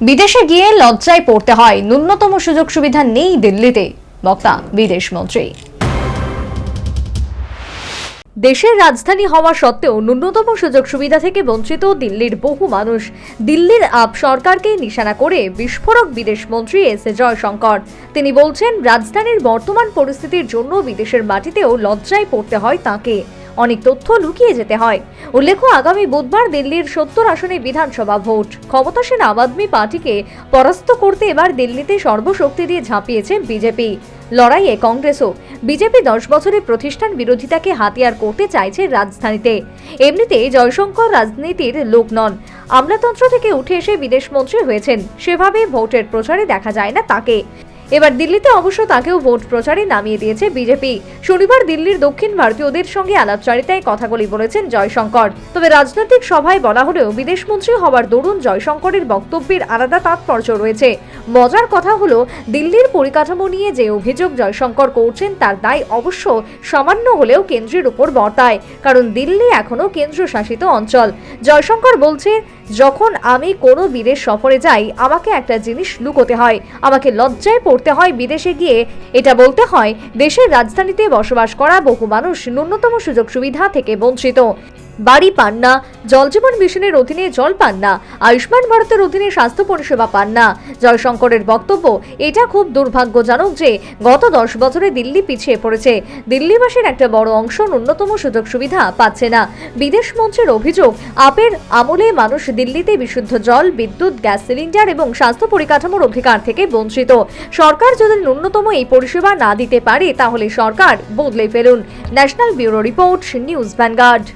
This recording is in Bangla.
বিদেশে গিয়ে লজ্জায় পড়তে হয়, ন্যূনতম সুযোগ সুবিধা নেই দিল্লিতে, বক্তা বিদেশমন্ত্রী। দেশের রাজধানী হওয়া সত্ত্বেও ন্যূনতম সুযোগ সুবিধা থেকে বঞ্চিত দিল্লির বহু মানুষ। দিল্লির আপ সরকারকে নিশানা করে বিস্ফোরক বিদেশমন্ত্রী এস জয়শঙ্কর। তিনি বলছেন, রাজধানীর বর্তমান পরিস্থিতির জন্য বিদেশের মাটিতেও লজ্জায় পড়তে হয় তাকে, অনেক তথ্য লুকিয়ে যেতে হয়। উল্লেখ্য, আগামী বুধবার দিল্লির 70 আসনে বিধানসভা ভোট। ক্ষমতাসীন আম আদমি পার্টিকে পরাস্ত করতে এবার দিল্লিতে সর্বশক্তি দিয়ে ঝাঁপিয়েছে বিজেপি। লড়াইয়ে কংগ্রেসও। বিজেপি 10 বছরের প্রতিষ্ঠান বিরোধিতাকে হাতিয়ার করতে চাইছে রাজধানীতে। এমনিতে জয়শঙ্কর রাজনীতির লোক নন, আমলাতন্ত্র থেকে উঠে এসে বিদেশমন্ত্রী হয়েছেন। সেভাবে ভোটের প্রচারে দেখা যায় না তাকে। এবার দিল্লিতে অবশ্য তাকেও ভোট প্রচারে নামিয়ে দিয়েছে বিজেপি। শনিবার দিল্লির দক্ষিণ ভারতীয়দের সঙ্গে আলাপচারিতায় কথাগুলি বলেছেন জয়শঙ্কর। তবে রাজনৈতিক সভায় বলা হলেও বিদেশমন্ত্রী হওয়ার দরুন জয়শঙ্করের বক্তব্যের আলাদা তাৎপর্য রয়েছে। মজার কথা হলো, দিল্লির পরিকাঠামো নিয়ে যে অভিযোগ জয়শঙ্কর করছেন তার দায় অবশ্য সামান্য হলেও কেন্দ্রের উপর বর্তায়, কারণ দিল্লি এখনো কেন্দ্রশাসিত অঞ্চল। জয়শঙ্কর বলছে, যখন আমি কোনো বিদেশ সফরে যাই আমাকে একটা জিনিস লুকোতে হয়, আমাকে লজ্জায় পড়তে হয় বিদেশে গিয়ে। এটা বলতে হয়, দেশের রাজধানীতে বসবাস করা বহু মানুষ ন্যূনতম সুযোগ সুবিধা থেকে বঞ্চিত। বাড়ি পান না, জল জীবন মিশনের অধীনে জল পান না, আয়ুষ্মান ভারতের অধীনে স্বাস্থ্য পরিষেবা পান না। জয়শঙ্করের বক্তব্য, এটা খুব দুর্ভাগ্যজনক যে গত 10 বছরে দিল্লি পিছিয়ে পড়েছে। দিল্লিবাসীর একটা বড় অংশ ন্যূনতম সুযোগ সুবিধা পাচ্ছে না। বিদেশমন্ত্রীর অভিযোগ, আপের আমলে মানুষ দিল্লিতে বিশুদ্ধ জল, বিদ্যুৎ, গ্যাস সিলিন্ডার এবং স্বাস্থ্য পরিকাঠামোর অধিকার থেকে বঞ্চিত। সরকার যদি ন্যূনতম এই পরিষেবা না দিতে পারে তাহলে সরকার বদলে ফেলুন। National bureau report, news vanguard.